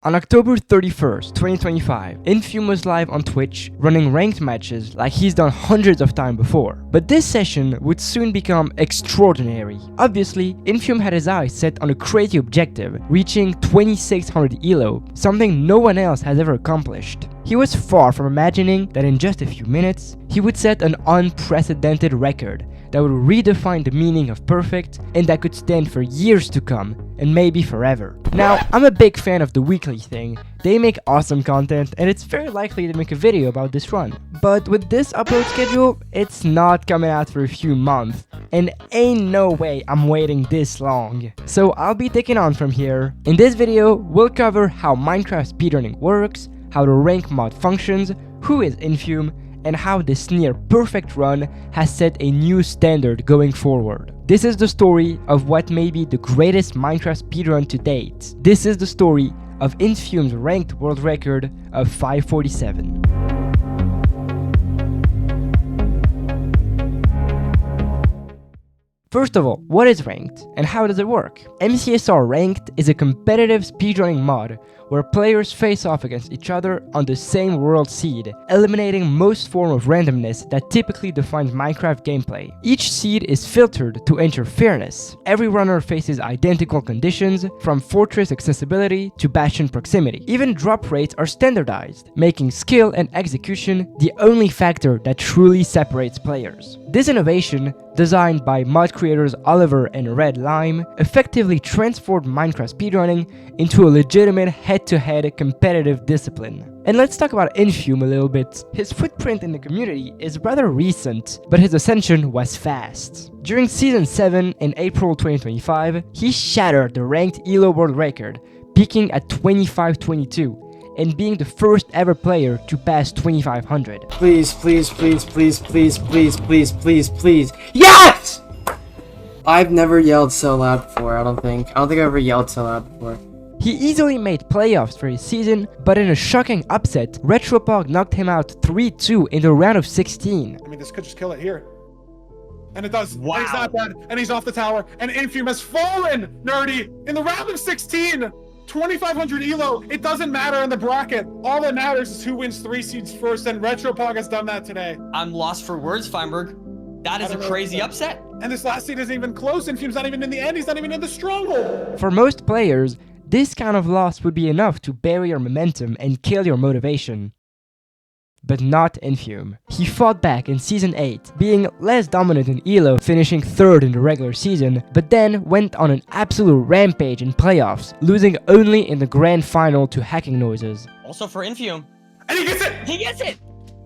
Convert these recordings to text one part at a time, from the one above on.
On October 31st, 2025, Infume was live on Twitch running ranked matches like he's done hundreds of times before. But this session would soon become extraordinary. Obviously, Infume had his eyes set on a crazy objective, reaching 2600 elo, something no one else has ever accomplished. He was far from imagining that in just a few minutes, he would set an unprecedented record that would redefine the meaning of perfect and that could stand for years to come, and maybe forever. Now, I'm a big fan of the weekly thing. They make awesome content and it's very likely to make a video about this run. But with this upload schedule, it's not coming out for a few months, and ain't no way I'm waiting this long. So I'll be taking on from here. In this video, we'll cover how Minecraft speedrunning works, how the rank mod functions, who is Infume, and how this near perfect run has set a new standard going forward. This is the story of what may be the greatest Minecraft speedrun to date. This is the story of Infume's ranked world record of 547. First of all, what is ranked and how does it work? MCSR Ranked is a competitive speedrunning mod where players face off against each other on the same world seed, eliminating most form of randomness that typically defines Minecraft gameplay. Each seed is filtered to ensure fairness. Every runner faces identical conditions, from fortress accessibility to bastion proximity. Even drop rates are standardized, making skill and execution the only factor that truly separates players. This innovation, designed by mod creators Oliver and Red Lime, effectively transformed Minecraft speedrunning into a legitimate head-to-head competitive discipline. And let's talk about Infume a little bit. His footprint in the community is rather recent, but his ascension was fast. During Season 7 in April 2025, he shattered the ranked ELO world record, peaking at 2522. And being the first ever player to pass 2500. Please, please, please, please, please, please, please, please, please. Yes! I've never yelled so loud before, I don't think I've ever yelled so loud before. He easily made playoffs for his season, but in a shocking upset, Retropog knocked him out 3-2 in the round of 16. I mean, this could just kill it here. And it does. Wow. And he's not dead, and he's off the tower, and Infume has fallen, Nerdy, in the round of 16! 2500 elo, it doesn't matter in the bracket. All that matters is who wins 3 seeds first, and Retropog has done that today. I'm lost for words, Feinberg. That is a crazy upset. And this last seed isn't even close. Infume's not even in the end. He's not even in the stronghold. For most players, this kind of loss would be enough to bury your momentum and kill your motivation. But not Infume. He fought back in Season 8, being less dominant in ELO, finishing 3rd in the regular season, but then went on an absolute rampage in playoffs, losing only in the grand final to Hacking Noises. Also for Infume. And he gets it! He gets it!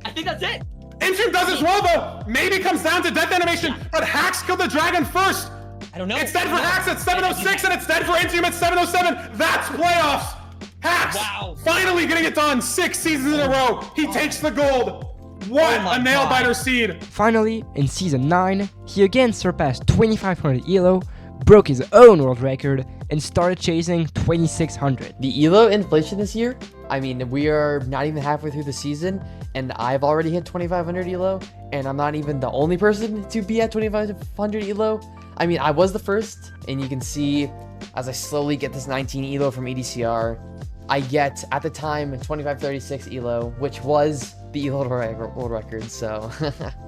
I think that's it! Infume does as well, though! Maybe it comes down to death animation, but Hacks killed the dragon first! I don't know. It's dead for Hacks at 706, and it's dead for Infume at 707! That's playoffs! Hacks! Wow. Finally getting it done! 6 seasons in a row! He takes the gold! What Oh my a nail-biter God. seed! Finally, in Season 9, he again surpassed 2500 ELO, broke his own world record, and started chasing 2600. The elo inflation this year, I mean, we are not even halfway through the season, and I've already hit 2500 elo, and I'm not even the only person to be at 2500 elo. I mean, I was the first, and you can see as I slowly get this 19 elo from EDCR, I get, at the time, 2536 elo, which was the elo world record, so...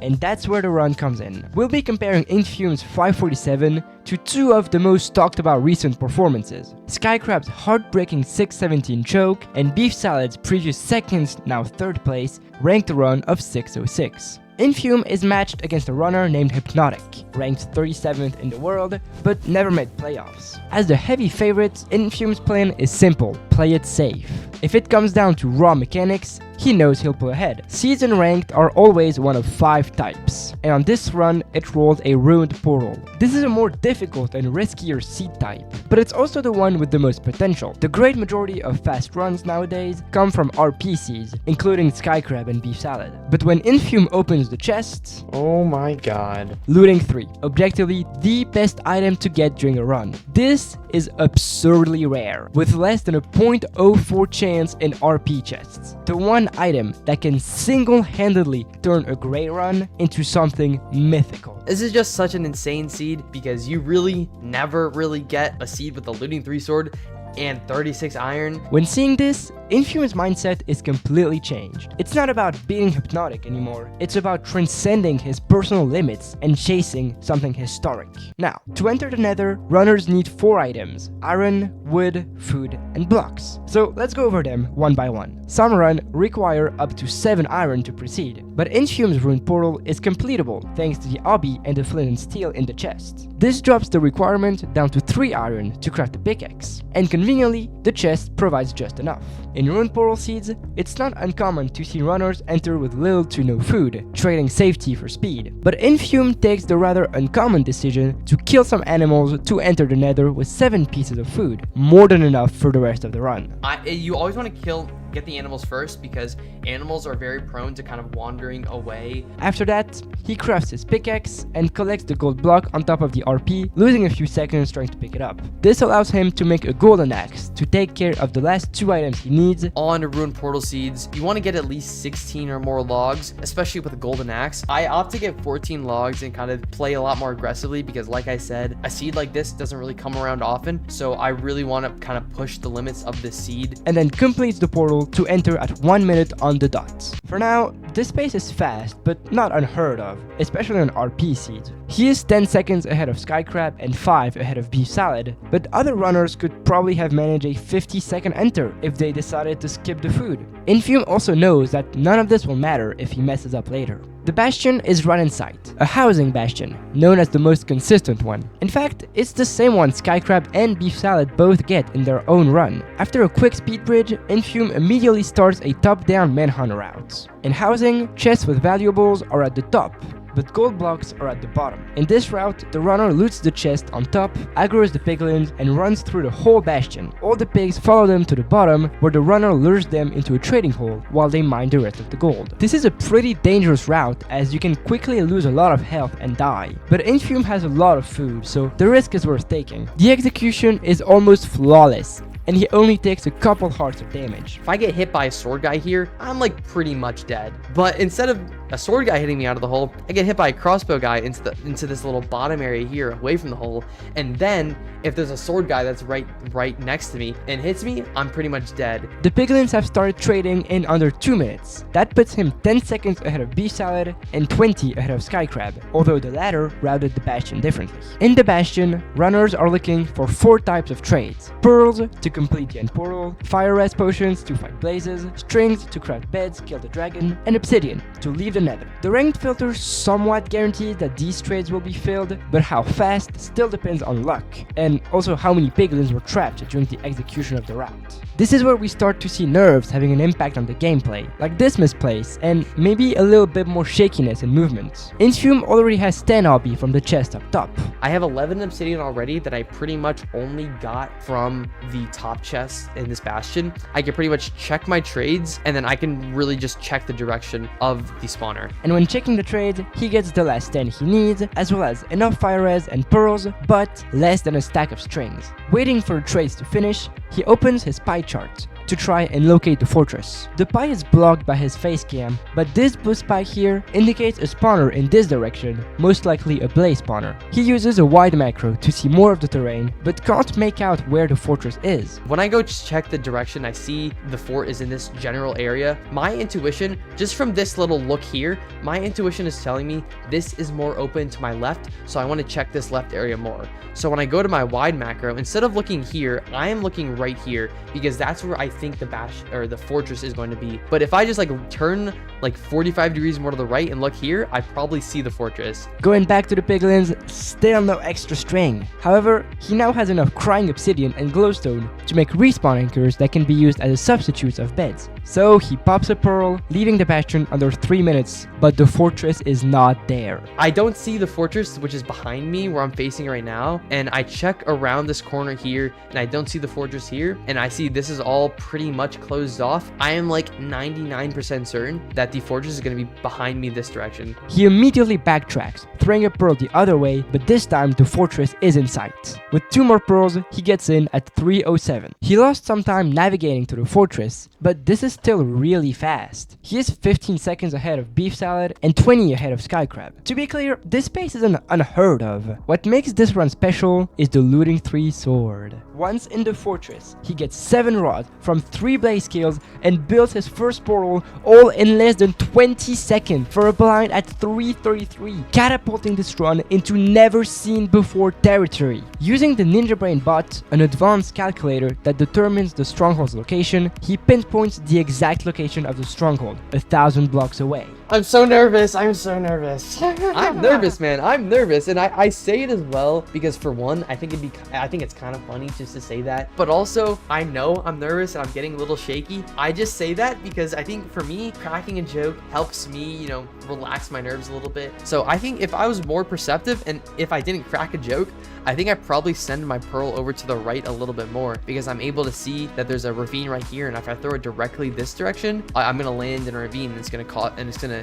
And that's where the run comes in. We'll be comparing Infume's 547 to 2 of the most talked about recent performances. Skycrab's heartbreaking 617 choke, and Beef Salad's previous 2nd, now 3rd place, ranked run of 606. Infume is matched against a runner named Hypnotic, ranked 37th in the world, but never made playoffs. As the heavy favorite, Infume's plan is simple: play it safe. If it comes down to raw mechanics, he knows he'll pull ahead. Seeds and ranked are always one of 5 types, and on this run, it rolled a ruined portal. This is a more difficult and riskier seed type, but it's also the one with the most potential. The great majority of fast runs nowadays come from RPCs, including Skycrab and Beef Salad. But when Infume opens the chests, Oh my god. looting 3, objectively the best item to get during a run. This is absurdly rare, with less than a 0.04 chance in RP chests. The one item that can single-handedly turn a great run into something mythical. This is just such an insane seed because you really never really get a seed with a looting 3 sword and 36 iron. When seeing this, Infume's mindset is completely changed. It's not about being hypnotic anymore, it's about transcending his personal limits and chasing something historic. Now, to enter the Nether, runners need 4 items: iron, wood, food, and blocks. So let's go over them one by one. Some runs require up to 7 iron to proceed, but Infume's rune portal is completable thanks to the obby and the flint and steel in the chest. This drops the requirement down to 3 iron to craft a pickaxe, and conveniently, the chest provides just enough. In rune portal seeds, it's not uncommon to see runners enter with little to no food, trading safety for speed. But Infume takes the rather uncommon decision to kill some animals to enter the Nether with 7 pieces of food, more than enough for the rest of the run. You always want to get the animals first because animals are very prone to kind of wandering away. After that, he crafts his pickaxe and collects the gold block on top of the RP, losing a few seconds trying to pick it up. This allows him to make a golden axe to take care of the last 2 items he needs. On to rune portal seeds, you want to get at least 16 or more logs, especially with a golden axe. I opt to get 14 logs and kind of play a lot more aggressively because, like I said, a seed like this doesn't really come around often, so I really want to kind of push the limits of this seed. And then completes the portal to enter at 1 minute on the dot. For now, this pace is fast, but not unheard of, especially on RP seeds. He is 10 seconds ahead of Skycrab and 5 ahead of Beef Salad, but other runners could probably have managed a 50-second enter if they decided to skip the food. Infume also knows that none of this will matter if he messes up later. The bastion is right in sight, a housing bastion, known as the most consistent one. In fact, it's the same one Skycrab and Beef Salad both get in their own run. After a quick speed bridge, Infume immediately starts a top-down manhunt route. In housing, chests with valuables are at the top, but gold blocks are at the bottom. In this route, the runner loots the chest on top, aggroes the piglins, and runs through the whole bastion. All the pigs follow them to the bottom, where the runner lures them into a trading hole while they mine the rest of the gold. This is a pretty dangerous route, as you can quickly lose a lot of health and die. But Infume has a lot of food, so the risk is worth taking. The execution is almost flawless, and he only takes a couple hearts of damage. If I get hit by a sword guy here, I'm like pretty much dead. But instead of a sword guy hitting me out of the hole, I get hit by a crossbow guy into this little bottom area here away from the hole. And then if there's a sword guy that's right next to me and hits me, I'm pretty much dead. The piglins have started trading in under 2 minutes. That puts him 10 seconds ahead of Beef Salad and 20 ahead of Skycrab, although the latter routed the bastion differently. In the bastion, runners are looking for 4 types of trades: pearls to complete the end portal, fire res potions to fight blazes, strings to craft beds, kill the dragon, and obsidian to leave the Nether. The ranked filter somewhat guarantees that these trades will be filled, but how fast still depends on luck, and also how many piglins were trapped during the execution of the route. This is where we start to see nerves having an impact on the gameplay, like this misplace, and maybe a little bit more shakiness in movements. Infume already has 10 obby from the chest up top. I have 11 obsidian already that I pretty much only got from the top chest in this bastion. I can pretty much check my trades, and then I can really just check the direction of the spawner. And when checking the trades, he gets the last 10 he needs, as well as enough fire res and pearls, but less than a stack of strings. Waiting for the trades to finish, he opens his pie chart to try and locate the fortress. The pie is blocked by his face cam, but this boost pie here indicates a spawner in this direction, most likely a blaze spawner. He uses a wide macro to see more of the terrain, but can't make out where the fortress is. When I go check the direction, I see the fort is in this general area. My intuition, just from this little look here, my intuition is telling me this is more open to my left, so I want to check this left area more. So when I go to my wide macro, instead of looking here, I am looking right here because that's where I think the fortress is going to be. But if I just like turn like 45 degrees more to the right and look here, I probably see the fortress. Going back to the piglins, still no extra string. However, he now has enough crying obsidian and glowstone to make respawn anchors that can be used as a substitute of beds. So he pops a pearl, leaving the bastion under 3 minutes, but the fortress is not there. I don't see the fortress, which is behind me where I'm facing right now, and I check around this corner here and I don't see the fortress here, and I see this is all pretty much closed off. I am like 99% certain that the fortress is going to be behind me this direction. He immediately backtracks, throwing a pearl the other way, but this time the fortress is in sight. With 2 more pearls, he gets in at 3:07. He lost some time navigating to the fortress, but this is still really fast. He is 15 seconds ahead of Beef Salad and 20 ahead of Sky Crab. To be clear, this pace isn't unheard of. What makes this run special is the Looting 3 sword. Once in the fortress, he gets 7 rods from 3 blaze skills and builds his first portal all in less than 20 seconds for a blind at 3:33, catapulting this run into never seen before territory. Using the Ninja Brain bot, an advanced calculator that determines the stronghold's location, he pinpoints the exact location of the stronghold, 1,000 blocks away. I'm so nervous. I'm so nervous. I'm nervous, man. I'm nervous, and I say it as well because for one, I think it's kind of funny just to say that, but also I know I'm nervous and I'm getting a little shaky. I just say that because I think for me, cracking a joke helps me, you know, relax my nerves a little bit. So I think if I was more perceptive and if I didn't crack a joke, I think I'd probably send my pearl over to the right a little bit more because I'm able to see that there's a ravine right here, and if I throw it directly this direction, I'm gonna land in a ravine and it's gonna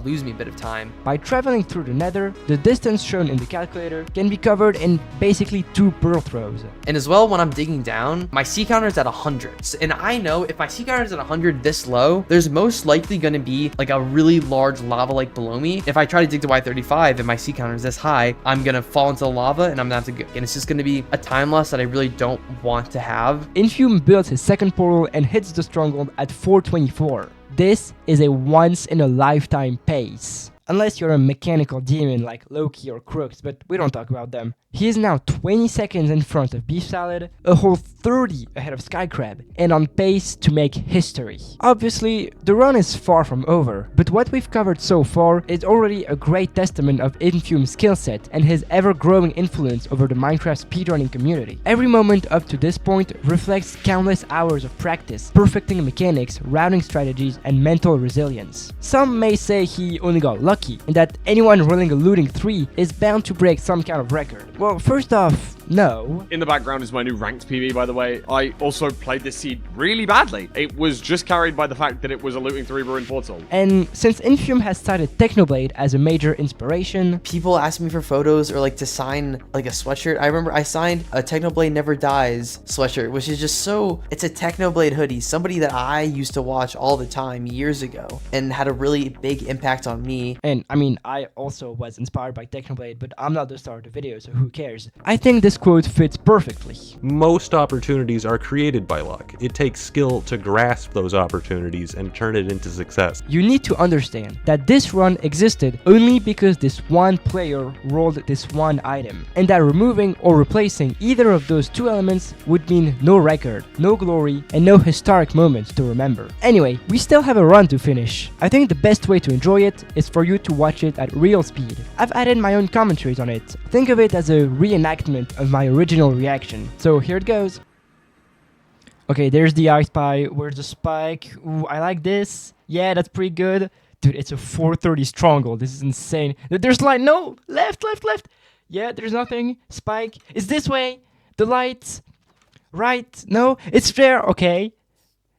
lose me a bit of time. By traveling through the nether, the distance shown in the calculator can be covered in basically 2 pearl throws. And as well, when I'm digging down, my C counter is at 100. And I know if my C counter is at 100 this low, there's most likely going to be like a really large lava lake below me. If I try to dig to Y35 and my C counter is this high, I'm going to fall into the lava and I'm going to have to go. And it's just going to be a time loss that I really don't want to have. Infume builds his second portal and hits the stronghold at 4:24. This is a once-in-a-lifetime pace. Unless you're a mechanical demon like Loki or Crooks, but we don't talk about them. He is now 20 seconds in front of Beef Salad, a whole 30 ahead of Sky Crab, and on pace to make history. Obviously, the run is far from over, but what we've covered so far is already a great testament of Infume's skill set and his ever-growing influence over the Minecraft speedrunning community. Every moment up to this point reflects countless hours of practice, perfecting mechanics, routing strategies, and mental resilience. Some may say he only got lucky, and that anyone running a Looting 3 is bound to break some kind of record. Well, first off, no. In the background is my new ranked PB, by the way. I also played this seed really badly. It was just carried by the fact that it was a Looting 3 ruined portal. And since Infume has cited Technoblade as a major inspiration, people ask me for photos or like to sign like a sweatshirt. I remember I signed a Technoblade Never Dies sweatshirt, which is just so, it's a Technoblade hoodie, somebody that I used to watch all the time years ago and had a really big impact on me. And I mean, I also was inspired by Technoblade, but I'm not the star of the video, so who cares? I think this quote fits perfectly. Most opportunities are created by luck. It takes skill to grasp those opportunities and turn it into success. You need to understand that this run existed only because this one player rolled this one item, and that removing or replacing either of those 2 elements would mean no record, no glory, and no historic moments to remember. Anyway, we still have a run to finish. I think the best way to enjoy it is for you to watch it at real speed. I've added my own commentaries on it. Think of it as a reenactment of my original reaction. So here it goes. Okay, there's the ice pie. Where's the spike? Ooh, I like this. Yeah, that's pretty good. Dude, it's a 430 stronghold. This is insane. There's light. No! Left. Yeah, there's nothing. Spike. It's this way. The light. Right. No, it's there. Okay.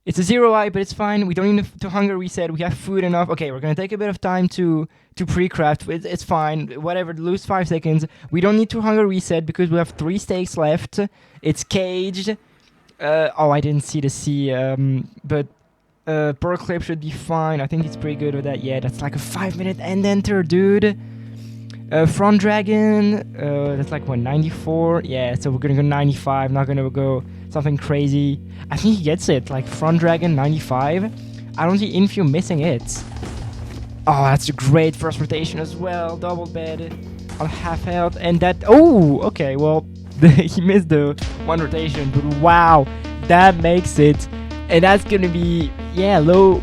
It's a 0i, but it's fine. We don't need to hunger reset. We have food enough. Okay, we're gonna take a bit of time to pre-craft. It's fine. Whatever, lose 5 seconds. We don't need to hunger reset because we have 3 steaks left. It's caged. Oh, I didn't see the C. But pearl clip should be fine. I think it's pretty good with that. Yeah, that's like a 5-minute end enter, dude. Front dragon. That's like what, 94? Yeah, so we're gonna go 95. Not gonna go something crazy. I think he gets it. Like front dragon 95. I don't see Infume missing it. Oh, that's a great first rotation as well. Double bed on half health, and that. Oh, okay. Well, he missed the 1 rotation, but wow, that makes it. And that's gonna be, yeah, low,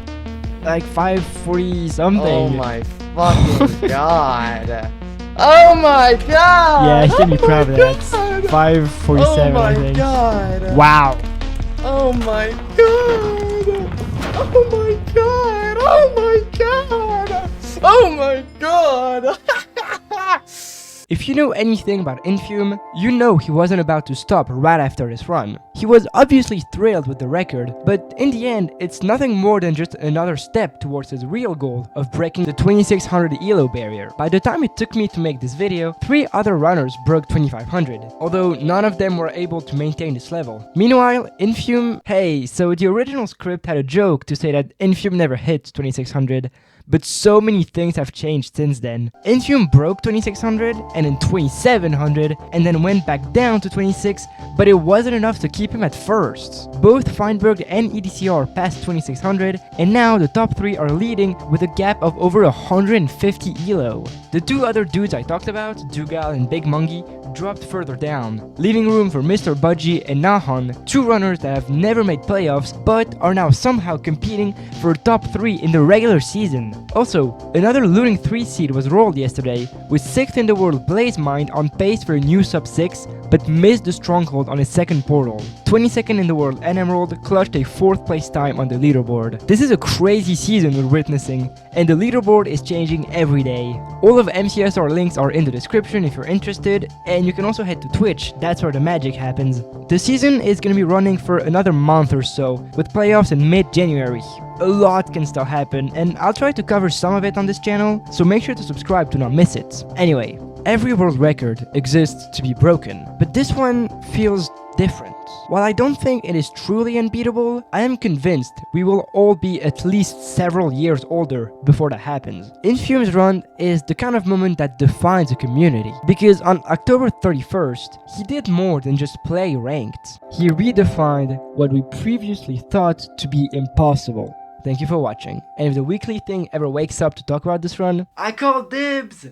like 540 something. Oh my fucking god. Oh my god! Yeah, he can be proud of that. 547, I think. God. Wow. Oh my god! Oh my god! Oh my god! Oh my god! If you know anything about Infume, you know he wasn't about to stop right after this run. He was obviously thrilled with the record, but in the end, it's nothing more than just another step towards his real goal of breaking the 2600 elo barrier. By the time it took me to make this video, 3 other runners broke 2500, although none of them were able to maintain this level. Meanwhile, Infume, hey, so the original script had a joke to say that Infume never hit 2600, but so many things have changed since then. Infume broke 2600 and then 2700 and then went back down to 26, but it wasn't enough to keep him at first. Both Feinberg and EDCR passed 2600 and now the top 3 are leading with a gap of over 150 elo. The 2 other dudes I talked about, Dugal and Big Mungie, dropped further down, leaving room for Mr. Budgie and Nahan, 2 runners that have never made playoffs but are now somehow competing for top 3 in the regular season. Also, another looting 3 seed was rolled yesterday, with 6th in the world BlazeMind on pace for a new sub 6, but missed the stronghold on his second portal. 22nd in the world Emerald clutched a 4th place time on the leaderboard. This is a crazy season we're witnessing, and the leaderboard is changing every day. All of MCSR links are in the description if you're interested, and you can also head to Twitch, that's where the magic happens. The season is gonna be running for another month or so, with playoffs in mid-January. A lot can still happen, and I'll try to cover some of it on this channel, so make sure to subscribe to not miss it. Anyway, every world record exists to be broken, but this one feels different. While I don't think it is truly unbeatable, I am convinced we will all be at least several years older before that happens. Infume's run is the kind of moment that defines a community, because on October 31st, he did more than just play ranked. He redefined what we previously thought to be impossible. Thank you for watching, and if the weekly thing ever wakes up to talk about this run, I call dibs!